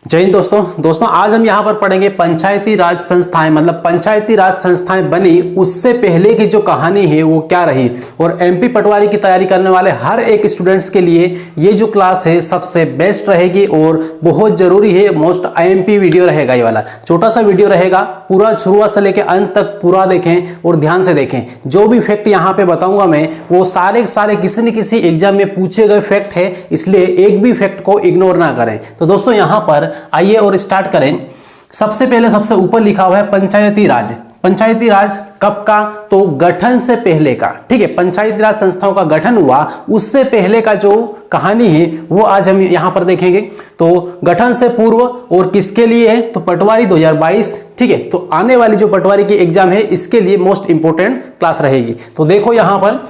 जय हिंद दोस्तों आज हम यहाँ पर पढ़ेंगे पंचायती राज संस्थाएं, मतलब पंचायती राज संस्थाएं बनी उससे पहले की जो कहानी है वो क्या रही। और एमपी पटवारी की तैयारी करने वाले हर एक स्टूडेंट्स के लिए ये जो क्लास है सबसे बेस्ट रहेगी और बहुत जरूरी है। मोस्ट आईएमपी वीडियो रहेगा, ये वाला छोटा सा वीडियो रहेगा। पूरा शुरुआत से लेकर अंत तक पूरा देखें और ध्यान से देखें। जो भी फैक्ट यहाँ पे बताऊंगा मैं वो सारे किसी न किसी एग्जाम में पूछे गए फैक्ट है, इसलिए एक भी फैक्ट को इग्नोर ना करें। तो दोस्तों यहाँ पर आइए और स्टार्ट करें। सबसे पहले सबसे ऊपर लिखा हुआ है पंचायती राज। पंचायती राज कब का? तो गठन से पहले का। ठीक है, पंचायती राज संस्थाओं का गठन हुआ उससे पहले का जो कहानी है वो आज हम यहां पर देखेंगे। तो गठन से पूर्व और किसके लिए है? तो पटवारी 2022। ठीक है, तो आने वाली जो पटवारी की एग्जाम है इसके लिए मोस्ट इंपोर्टेंट क्लास रहेगी। तो देखो यहां पर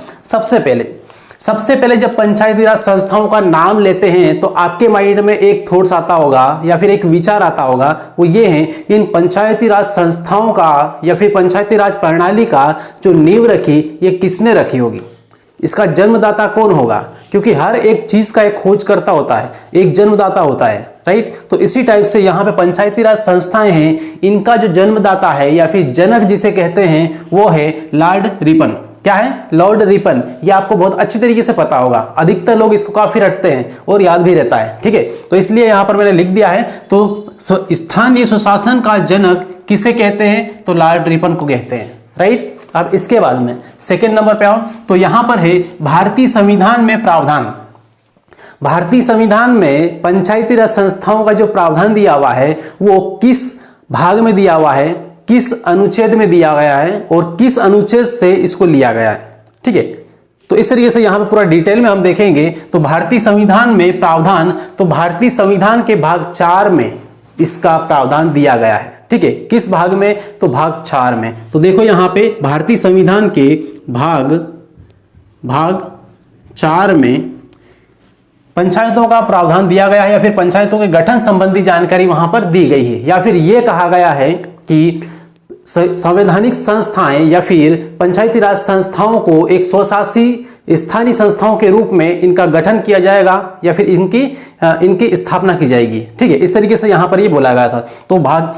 सबसे पहले जब पंचायती राज संस्थाओं का नाम लेते हैं तो आपके माइंड में एक थॉट्स आता होगा या फिर एक विचार आता होगा, वो ये है इन पंचायती राज संस्थाओं का या फिर पंचायती राज प्रणाली का जो नींव रखी ये किसने रखी होगी, इसका जन्मदाता कौन होगा। क्योंकि हर एक चीज का एक खोजकर्ता होता है, एक जन्मदाता होता है, राइट। तो इसी टाइप से यहाँ पे पंचायती राज संस्थाएं हैं, इनका जो जन्मदाता है या फिर जनक जिसे कहते हैं वो है लॉर्ड रिपन। क्या है? Lord Ripon. ये आपको बहुत अच्छी तरीके से पता होगा, अधिकतर लोग इसको काफी रटते हैं और याद भी रहता है। ठीक है, तो इसलिए यहां पर मैंने लिख दिया है। तो स्थानीय सुशासन का जनक किसे कहते हैं? तो लॉर्ड रिपन को कहते हैं, राइट। अब इसके बाद में सेकेंड नंबर पे आओ तो यहां पर है भारतीय संविधान में प्रावधान। भारतीय संविधान में पंचायती राज संस्थाओं का जो प्रावधान दिया हुआ है वो किस भाग में दिया हुआ है, किस अनुच्छेद में दिया गया है और किस अनुच्छेद से इसको लिया गया है। ठीक है, तो इस तरीके से यहां पे पूरा डिटेल में हम देखेंगे। तो भारतीय संविधान में प्रावधान, तो भारतीय संविधान के भाग 4 में इसका प्रावधान दिया गया है। ठीक है, किस भाग में? तो भाग 4 में। तो देखो यहां पे भारतीय संविधान के भाग 4 में पंचायतों का प्रावधान दिया गया है या फिर पंचायतों के गठन संबंधी जानकारी वहां पर दी गई है, या फिर यह कहा गया है कि संवैधानिक संस्थाएं या फिर पंचायती राज संस्थाओं को एक स्वशासी स्थानीय संस्थाओं के रूप में इनका गठन किया जाएगा या फिर इनकी स्थापना की जाएगी। ठीक है, इस तरीके से यहां पर ये बोला गया था। तो भाग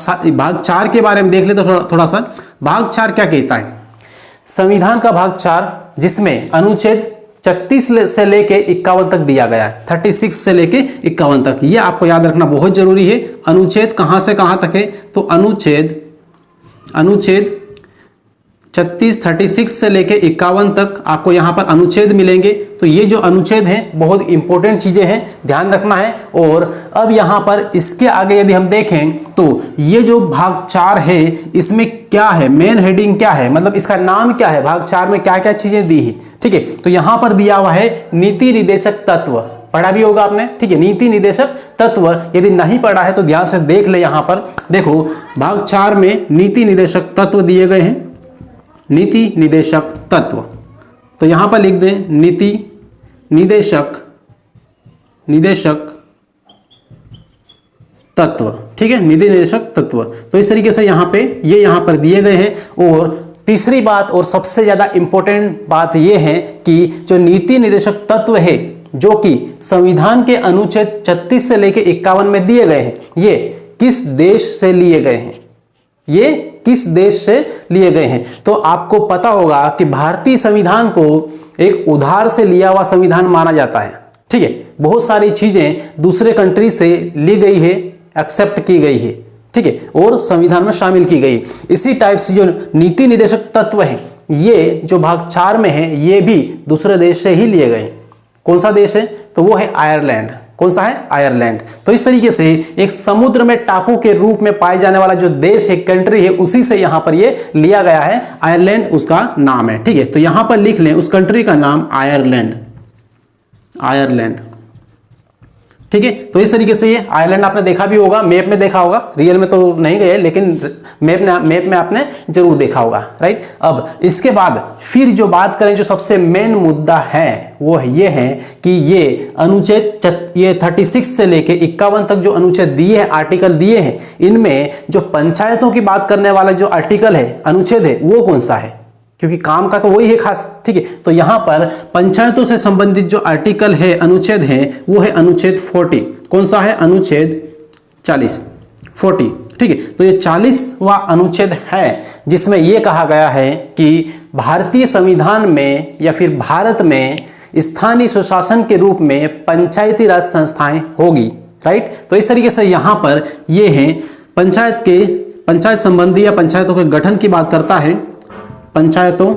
4 के बारे में देख ले तो थोड़ा सा भाग 4 क्या कहता है। संविधान का भाग 4 जिसमें अनुच्छेद 36 से लेके 51 तक दिया गया है, 36 से लेके 51 तक। ये आपको याद रखना बहुत जरूरी है। अनुच्छेद कहां से कहां तक है? तो अनुच्छेद 36 से लेके 51 तक आपको यहां पर अनुच्छेद मिलेंगे। तो ये जो अनुच्छेद हैं बहुत इंपॉर्टेंट चीजें हैं, ध्यान रखना है। और अब यहां पर इसके आगे यदि हम देखें तो ये जो भाग 4 है इसमें क्या है, मेन हेडिंग क्या है, मतलब इसका नाम क्या है, भाग 4 में क्या क्या चीजें दी है। ठीक है, तो यहां पर दिया हुआ है नीति निर्देशक तत्व। पढ़ा भी होगा आपने। ठीक है, नीति निर्देशक तत्व यदि नहीं पढ़ा है तो ध्यान से देख ले। यहां पर देखो भाग 4 में नीति निर्देशक तत्व दिए गए हैं, नीति निर्देशक तत्व। तो यहां पर लिख दें नीति निर्देशक तत्व। ठीक है, नीति निर्देशक तत्व। तो इस तरीके से यहां पर दिए गए हैं। और तीसरी बात और सबसे ज्यादा इंपॉर्टेंट बात यह है कि जो नीति निर्देशक तत्व है जो कि संविधान के अनुच्छेद 36 से लेकर 51 में दिए गए हैं, ये किस देश से लिए गए हैं, ये किस देश से लिए गए हैं। तो आपको पता होगा कि भारतीय संविधान को एक उधार से लिया हुआ संविधान माना जाता है। ठीक है, बहुत सारी चीजें दूसरे कंट्री से ली गई है, एक्सेप्ट की गई है। ठीक है, और संविधान में शामिल की गई। इसी टाइप से जो नीति निर्देशक तत्व है ये जो भाग 4 में है ये भी दूसरे देश से ही लिए गए। कौन सा देश है? तो वो है आयरलैंड। कौन सा है? आयरलैंड। तो इस तरीके से एक समुद्र में टापू के रूप में पाए जाने वाला जो देश है, कंट्री है, उसी से यहां पर ये लिया गया है। आयरलैंड उसका नाम है। ठीक है, तो यहां पर लिख लें उस कंट्री का नाम आयरलैंड। ठीक है, तो इस तरीके से ये आयरलैंड आपने देखा भी होगा, मैप में देखा होगा, रियल में तो नहीं गए लेकिन मैप में आपने जरूर देखा होगा, राइट। अब इसके बाद फिर जो बात करें जो सबसे मेन मुद्दा है वो ये है कि ये अनुच्छेद ये 36 से लेके 51 तक जो अनुच्छेद दिए हैं, आर्टिकल दिए हैं, इनमें जो पंचायतों की बात करने वाला जो आर्टिकल है, अनुच्छेद है, वो कौन सा है? क्योंकि काम का तो वही है खास। ठीक है, तो यहां पर पंचायतों से संबंधित जो आर्टिकल है, अनुच्छेद है, वो है अनुच्छेद 40। कौन सा है? अनुच्छेद 40, ठीक है। तो ये 40वां अनुच्छेद है जिसमें ये कहा गया है कि भारतीय संविधान में या फिर भारत में स्थानीय स्वशासन के रूप में पंचायती राज संस्थाएं होगी, राइट। तो इस तरीके से यहां पर ये है पंचायत संबंधी या पंचायतों के गठन की बात करता है, पंचायतों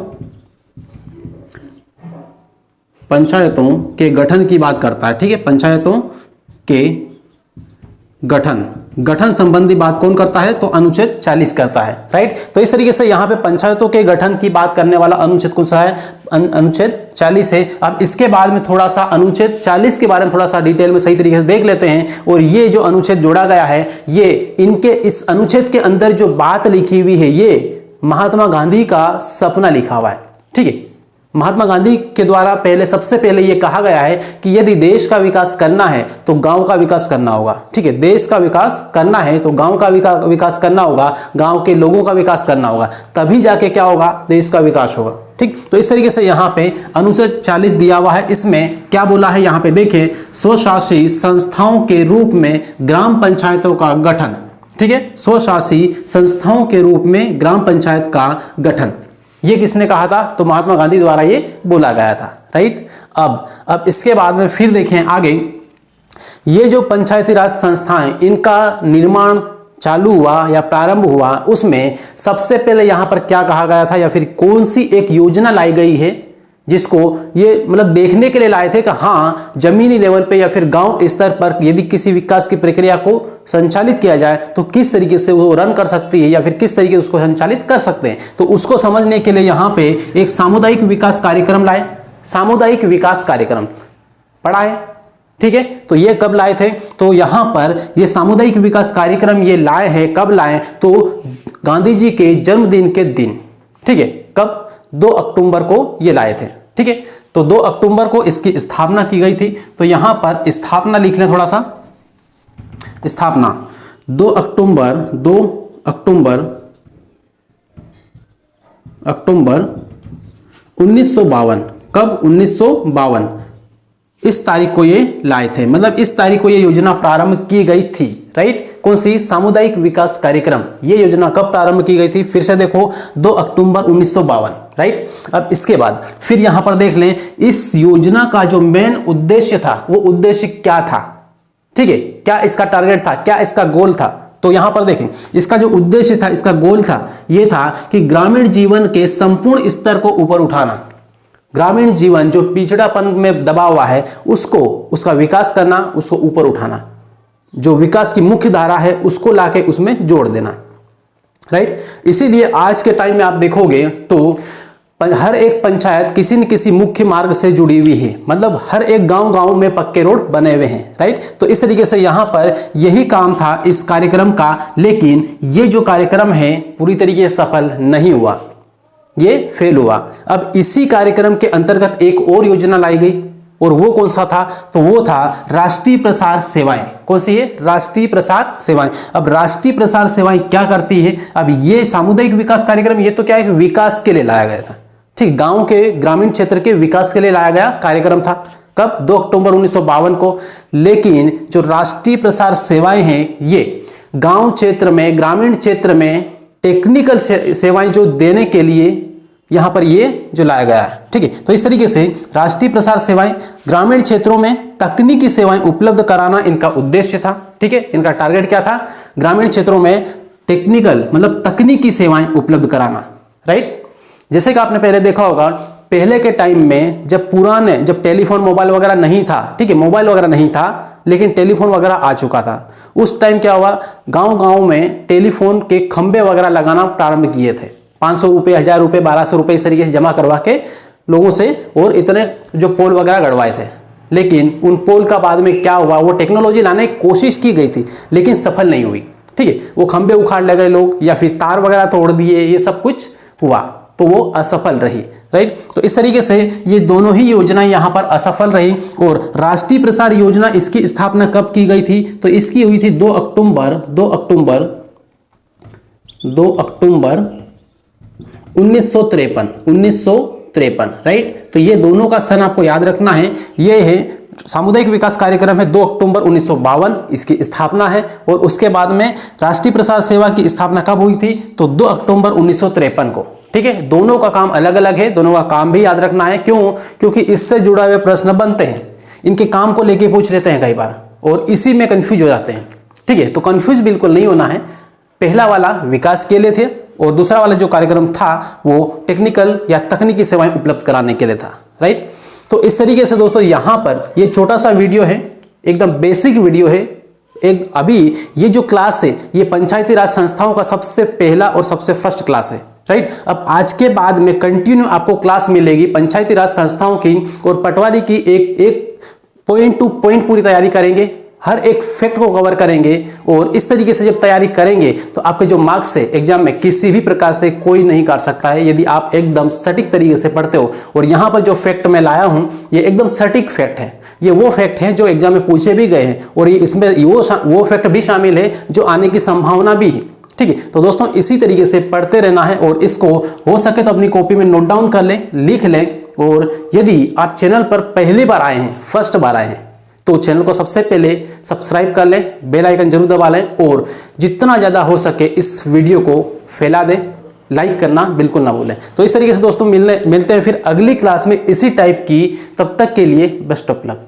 के गठन की बात करता है, ठीक है। पंचायतों के गठन संबंधी बात कौन करता है? तो अनुच्छेद 40 करता है, राइट। तो इस तरीके से यहां पे पंचायतों के गठन की बात करने वाला अनुच्छेद कौन सा है? अनुच्छेद 40 है। अब इसके बाद में थोड़ा सा अनुच्छेद 40 के बारे में थोड़ा सा डिटेल में सही तरीके से देख लेते हैं। और ये जो अनुच्छेद जोड़ा गया है, ये इनके इस अनुच्छेद के अंदर जो बात लिखी हुई है, ये महात्मा गांधी का सपना लिखा हुआ है, ठीक है। महात्मा गांधी के द्वारा सबसे पहले यह कहा गया है कि यदि देश का विकास करना है तो गांव का विकास करना होगा, ठीक है। देश का विकास करना है तो गांव का विकास करना होगा, गांव के लोगों का विकास करना होगा, तभी जाके क्या होगा? देश का विकास होगा, ठीक। तो इस तरीके से यहाँ पे अनुच्छेद 40 दिया हुआ है। इसमें क्या बोला है यहाँ पे देखें, स्वशासी संस्थाओं के रूप में ग्राम पंचायतों का गठन, ठीक है। स्वशासी संस्थाओं के रूप में ग्राम पंचायत का गठन, ये किसने कहा था? तो महात्मा गांधी द्वारा ये बोला गया था, राइट। अब इसके बाद में फिर देखें आगे, ये जो पंचायती राज संस्थाएं, इनका निर्माण चालू हुआ या प्रारंभ हुआ, उसमें सबसे पहले यहां पर क्या कहा गया था या फिर कौन सी एक योजना लाई गई है जिसको ये मतलब देखने के लिए लाए थे कि हाँ, जमीनी लेवल पे या फिर गांव स्तर पर यदि किसी विकास की प्रक्रिया को संचालित किया जाए तो किस तरीके से वो रन कर सकती है या फिर किस तरीके से उसको संचालित कर सकते हैं। तो उसको समझने के लिए यहाँ पे एक सामुदायिक विकास कार्यक्रम लाए। सामुदायिक विकास कार्यक्रम पढ़ा है, ठीक है। तो ये कब लाए थे? तो यहाँ पर ये सामुदायिक विकास कार्यक्रम ये लाए हैं, कब लाए? तो गांधी जी के जन्मदिन के दिन, ठीक है। कब? 2 अक्टूबर को ये लाए थे, ठीक है। तो 2 अक्टूबर को इसकी स्थापना की गई थी। तो यहां पर स्थापना लिख लें थोड़ा सा, स्थापना 2 अक्टूबर 1952। कब? 1952 इस तारीख को ये लाए थे, मतलब इस तारीख को ये योजना प्रारंभ की गई थी, राइट। कौन सी? सामुदायिक विकास कार्यक्रम। ये योजना कब प्रारंभ की गई थी? फिर से देखो, 2 अक्टूबर 1952, राइट। अब इसके बाद फिर यहां पर देख लें, इस योजना का जो मेन उद्देश्य था, वो उद्देश्य क्या था, ठीक है। क्या इसका टारगेट था, क्या इसका गोल था? तो यहां पर देखें, इसका जो उद्देश्य था, इसका गोल था, यह था कि ग्रामीण जीवन के संपूर्ण स्तर को ऊपर उठाना। ग्रामीण जीवन जो पिछड़ापन में दबा हुआ है, उसका विकास करना, उसको ऊपर उठाना, जो विकास की मुख्य धारा है उसको लाके उसमें जोड़ देना, राइट। इसीलिए आज के टाइम में आप देखोगे तो हर एक पंचायत किसी न किसी मुख्य मार्ग से जुड़ी हुई है, मतलब हर एक गांव में पक्के रोड बने हुए हैं, राइट। तो इस तरीके से यहां पर यही काम था इस कार्यक्रम का, लेकिन ये जो कार्यक्रम है पूरी तरीके से सफल नहीं हुआ, ये फेल हुआ। अब इसी कार्यक्रम के अंतर्गत एक और योजना लाई गई, और वो कौन सा था? तो वो था राष्ट्रीय प्रसार सेवाएं। कौन सी है? राष्ट्रीय प्रसार सेवाएं। अब राष्ट्रीय प्रसार सेवाएं क्या करती है? अब ये सामुदायिक विकास कार्यक्रम, ये तो क्या है, विकास के लिए लाया गया था, ठीक। गांव के ग्रामीण क्षेत्र के विकास के लिए लाया गया कार्यक्रम था। कब? 2 अक्टूबर 1952 को। लेकिन जो राष्ट्रीय प्रसार सेवाएं हैं, ये गांव क्षेत्र में, ग्रामीण क्षेत्र में टेक्निकल सेवाएं जो देने के लिए यहां पर ये जो लाया गया है, ठीक है। तो इस तरीके से राष्ट्रीय प्रसार सेवाएं, ग्रामीण क्षेत्रों में तकनीकी सेवाएं उपलब्ध कराना इनका उद्देश्य था, ठीक है। इनका टारगेट क्या था? ग्रामीण क्षेत्रों में टेक्निकल मतलब तकनीकी सेवाएं उपलब्ध कराना, राइट। जैसे कि आपने पहले देखा होगा, पहले के टाइम में जब टेलीफोन मोबाइल वगैरह नहीं था, ठीक है, मोबाइल वगैरह नहीं था, लेकिन टेलीफोन वगैरह आ चुका था। उस टाइम क्या हुआ, गांव में टेलीफोन के खंबे वगैरह लगाना प्रारंभ किए थे। 500 रुपये, 1000 रुपये, 1200 रुपये इस तरीके से जमा करवा के लोगों से, और इतने जो पोल वगैरह गड़वाए थे। लेकिन उन पोल का बाद में क्या हुआ, वो टेक्नोलॉजी लाने की कोशिश की गई थी लेकिन सफल नहीं हुई, ठीक है। वो खंबे उखाड़ ले गए लोग, या फिर तार वगैरह तोड़ दिए, ये सब कुछ हुआ, तो वो असफल रही, राइट। तो इस तरीके से ये दोनों ही योजनाएं यहां पर असफल रही। और राष्ट्रीय प्रसार योजना, इसकी स्थापना कब की गई थी? तो इसकी हुई थी 2 अक्टूबर 1953, राइट। तो ये दोनों का सन आपको याद रखना है, ये है सामुदायिक विकास कार्यक्रम है 2 अक्टूबर 1952 इसकी स्थापना है। और उसके बाद में राष्ट्रीय प्रसार सेवा की स्थापना कब हुई थी? तो 2 अक्टूबर 1953 को। ठीक है, दोनों का काम अलग अलग है, दोनों का काम भी याद रखना है। क्यों? क्योंकि इससे जुड़ा हुए प्रश्न बनते हैं, इनके काम को लेके पूछ लेते हैं कई बार और इसी में कंफ्यूज हो जाते हैं। ठीक है, तो कंफ्यूज बिल्कुल नहीं होना है। पहला वाला विकास के लिए थे और दूसरा वाला जो कार्यक्रम था वो टेक्निकल या तकनीकी सेवाएं उपलब्ध कराने के लिए था। राइट, तो इस तरीके से दोस्तों यहाँ पर ये छोटा सा वीडियो है, एकदम बेसिक वीडियो है। एक अभी ये जो क्लास है ये पंचायती राज संस्थाओं का सबसे पहला और सबसे फर्स्ट क्लास है। राइट, अब आज के बाद में कंटिन्यू आपको क्लास मिलेगी पंचायती राज संस्थाओं की और पटवारी की एक पॉइंट टू पॉइंट पूरी तैयारी करेंगे, हर एक फैक्ट को कवर करेंगे। और इस तरीके से जब तैयारी करेंगे तो आपके जो मार्क्स है एग्जाम में किसी भी प्रकार से कोई नहीं काट सकता है यदि आप एकदम सटीक तरीके से पढ़ते हो। और यहाँ पर जो फैक्ट मैं लाया हूँ ये एकदम सटीक फैक्ट है, ये वो फैक्ट हैं जो एग्जाम में पूछे भी गए हैं और ये इसमें वो फैक्ट भी शामिल है जो आने की संभावना भी है। ठीक है, तो दोस्तों इसी तरीके से पढ़ते रहना है और इसको हो सके तो अपनी कॉपी में नोट डाउन कर लें, लिख लें। और यदि आप चैनल पर पहली बार आए हैं, फर्स्ट बार आए हैं, तो चैनल को सबसे पहले सब्सक्राइब कर लें, बेल आइकन जरूर दबा लें और जितना ज़्यादा हो सके इस वीडियो को फैला दें, लाइक करना बिल्कुल ना भूलें। तो इस तरीके से दोस्तों मिलते हैं फिर अगली क्लास में इसी टाइप की। तब तक के लिए बेस्ट ऑफ लक।